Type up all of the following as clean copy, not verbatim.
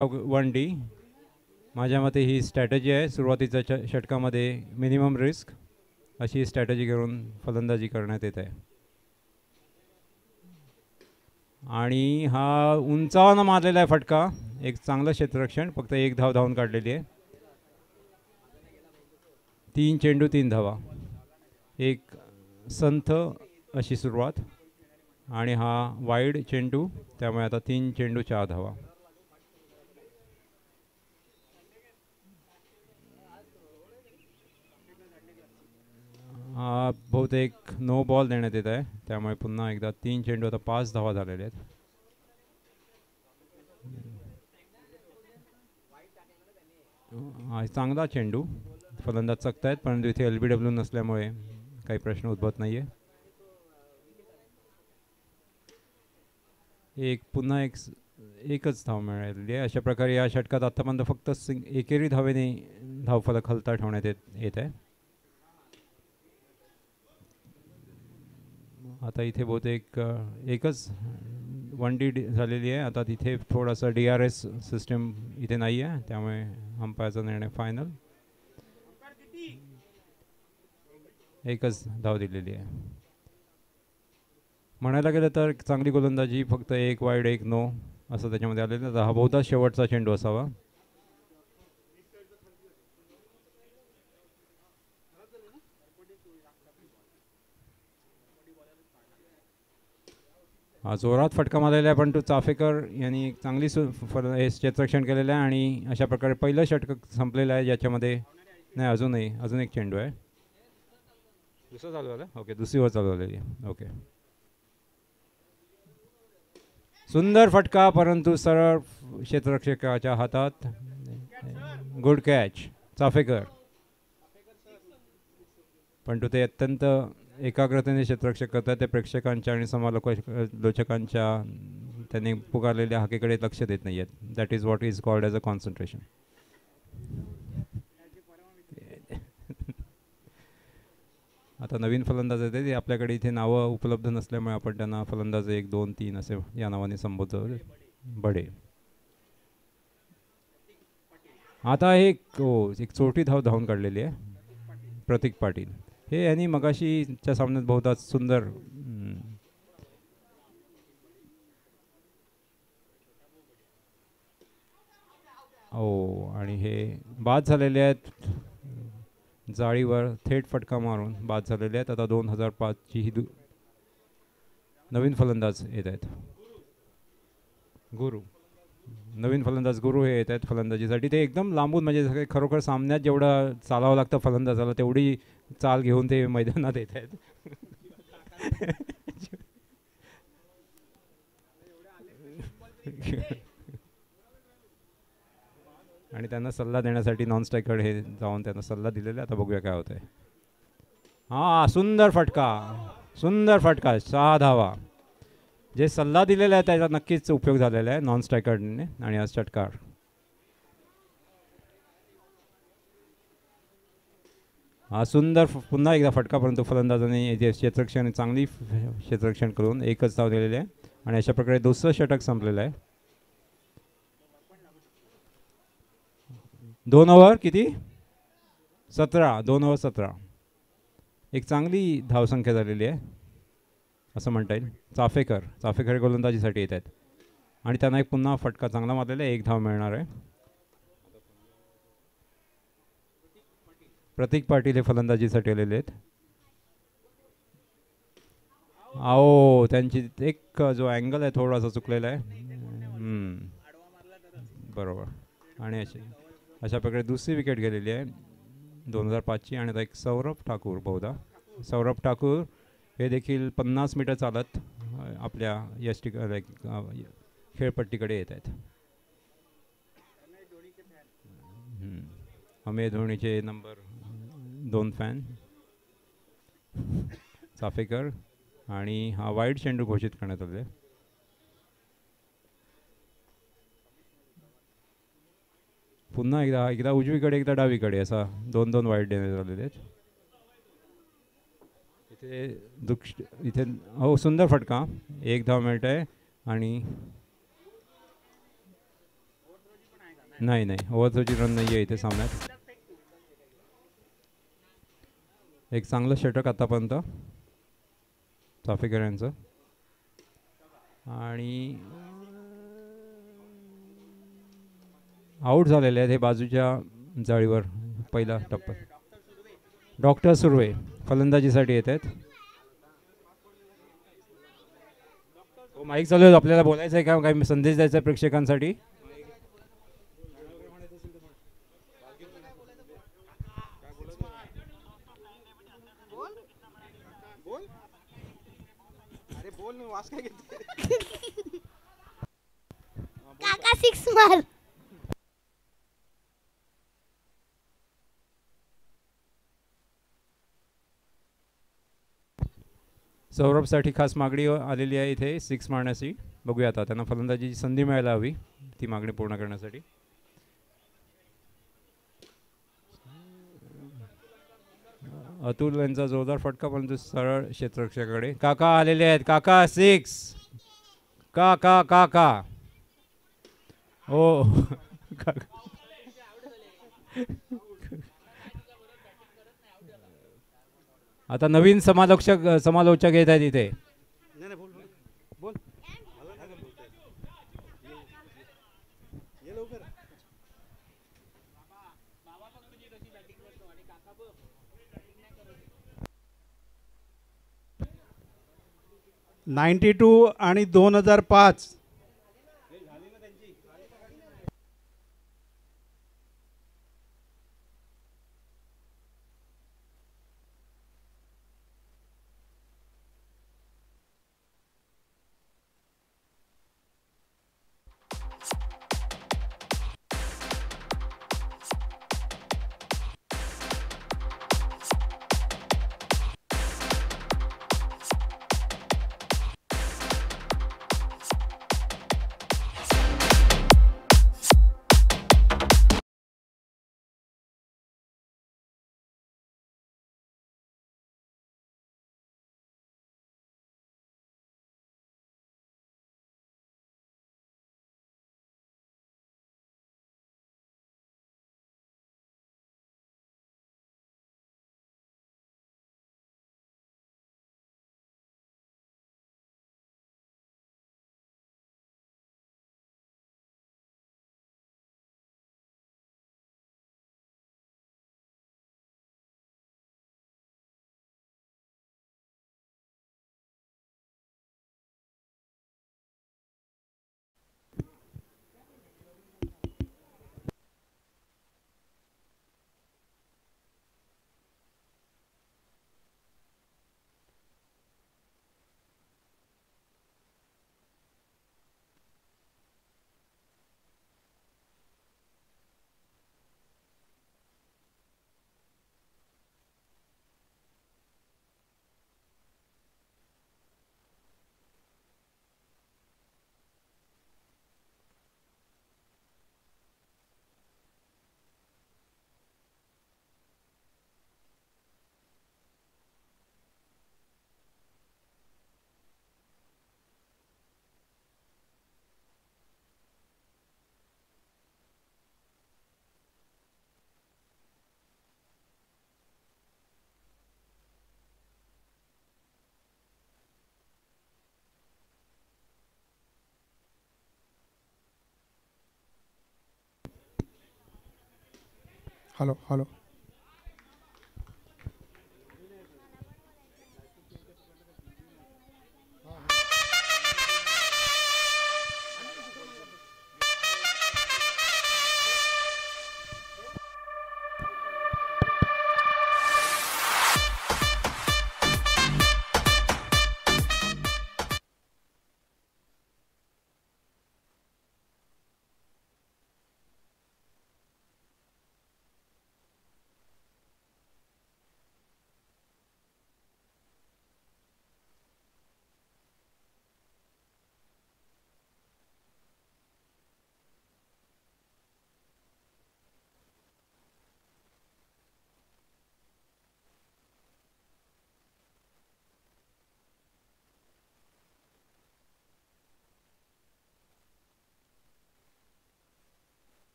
One D. माझ्या मते ही strategy आहे. सुरुवातीच्या षटकामध्ये मिनिमम रिस्क अशी स्ट्रॅटेजी घेऊन फलंदाजी करण्यात येत आहे. आणि हा उंचावानं मारलेला आहे फटका. एक चांगलं क्षेत्ररक्षण. फक्त एक धाव धावून काढलेली आहे. 3 चेंडू 3 धावा. एक संथ अशी सुरुवात. आणि हा वाईड चेंडू. त्यामुळे आता 3 चेंडू 4 धावा. बहुतेक नो बॉल देण्यात येत आहे. त्यामुळे पुन्हा एकदा 3 चेंडू आता 5 धावा झालेले आहेत. चांगला चेंडू. फलंदाज चकतायत परंतु इथे LBW नसल्यामुळे काही प्रश्न उद्भवत नाहीये. पुन्हा एकच धाव मिळालेली आहे. अशा प्रकारे या षटकात आतापर्यंत फक्त एकेरी धावेने धावफलक हलता ठेवण्यात येत आहे. आता इथे बहुतेक एकच 1D झालेली आहे. आता तिथे थोडासा DRS सिस्टम इथे नाही आहे. त्यामुळे अंपायरचा निर्णय फायनल. एकच धाव दिलेली आहे. म्हणायला गेलं तर चांगली गोलंदाजी. फक्त एक वाईड एक नो असं त्याच्यामध्ये आलेलं. तर हा बहुधा शेवटचा चेंडू असावा. हा जोरात फटका मारलेला आहे पण तो चाफेकर यांनी चांगली हे क्षेत्ररक्षण केलेलं आहे. आणि अशा प्रकारे पहिलं षटक संपलेलं आहे ज्याच्यामध्ये नाही अजून एक चेंडू आहे. दुसरं चालू झालं. ओके दुसरी वर चालू झालेली आहे. ओके सुंदर फटका परंतु सरळ क्षेत्ररक्षकाच्या हातात. Good catch Chaphekar. पण तो ते अत्यंत एकाग्रतेने क्षेत्ररक्षक करतात. ते प्रेक्षकांच्या आणि समालोचकांच्या त्यांनी पुकारलेल्या हाकेकडे लक्ष देत नाही आहेत. That is what is called as a concentration. आता नवीन फलंदाज आहेत ते आपल्याकडे इथे नावं उपलब्ध नसल्यामुळे आपण त्यांना फलंदाज 1 2 3 असे या नावाने संबोधतो. बडे. आता एक चोटी धाव धावून काढलेली आहे. प्रतीक पाटील हे यांनी मगाशीच्या सामन्यात बहुधा सुंदर आणि हे बाद झालेले आहेत. जाळीवर थेट फटका मारून बाद झालेले आहेत. आता 2005ची ही नवीन फलंदाज येत आहेत. गुरु नवीन फलंदाज गुरु हे येत आहेत फलंदाजीसाठी. ते एकदम लांबून म्हणजे खरोखर सामन्यात जेवढं चालावं लागतं फलंदाजाला तेवढी चाल घेऊन ते मैदानात येत आहेत. आणि त्यांना सल्ला देण्यासाठी नॉन स्ट्रायकर हे जाऊन त्यांना सल्ला दिलेला. आता बघूया काय होतंय. सुंदर फटका 6 धावा. जे सल्ला दिलेला आहे त्याचा नक्कीच उपयोग झालेला आहे नॉन स्ट्रायकरने. आणि आज षटकार सुंदर पुन्हा एकदा फटका परंतु फलंदाजाने क्षेत्ररक्षण चांगली क्षेत्ररक्षण करून एकच धाव दिलेली आहे. आणि अशा प्रकारे दुसरं षटक संपलेलं आहे. 2 ओव्हर किती 17. 2 ओव्हर 17. एक चांगली धावसंख्या झालेली आहे असं म्हणता येईल. चाफेकर गोलंदाजीसाठी येत आहेत. आणि त्यांना एक पुन्हा फटका चांगला मारलेला आहे. 1 धाव मिळणार आहे. प्रतीक पाटील हे फलंदाजीसाठी आलेले आहेत. त्यांची एक जो अँगल आहे थोडासा चुकलेला आहे. बरोबर. आणि अशा प्रकारे दुसरी विकेट गेलेली आहे 2005ची. आणि आता एक सौरभ ठाकूर बहुधा हे देखील 50 मीटर चालत आपल्या खेळपट्टीकडे येत आहेत. MS धोनीचे नंबर 2 फॅन चाफेकर. आणि हा वाईड चेंडू घोषित करण्यात आले. पुन्हा एकदा उजवीकडे एकदा डावीकडे असा 2 वाईड देण्यात आलेले आहेत. इथे सुंदर फटका. 1 धाव मिळत आहे. आणि नाही नाही, ओव्हरथ्रोची रन नाही आहे इथे सामन्यात. एक चांगलं षटक आतापर्यंत चाफेकर यांचं. आणि आऊट झालेले आहेत हे बाजूच्या जाळीवर पहिला टप्पा. डॉक्टर सुर्वे फलंदाजीसाठी येत आहेत. माईक चालू आहे, आपल्याला बोलायचं आहे का, काही संदेश द्यायचा आहे प्रेक्षकांसाठी? काका सिक्स मार. सौरभसाठी खास मागणी आलेली आहे इथे सिक्स मारण्याची. बघूया आता त्यांना फलंदाजीची संधी मिळायला हवी ती मागणी पूर्ण करण्यासाठी. अतुल यांचा जोरदार फटका परंतु सरळ क्षेत्ररक्षकाकडे. काका आलेले आहेत. काका सिक्स. का का का का हो आता नवीन समालोचक येत आहेत इथे. नाईन्टी टू आणि 2005. Hello hello.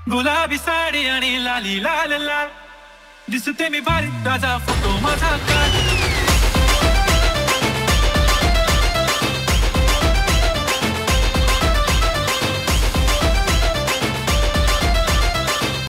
गुलाबी साडी आणि लाली लाल लाल दिसते मी भारी ताजा फोटो माझा काढ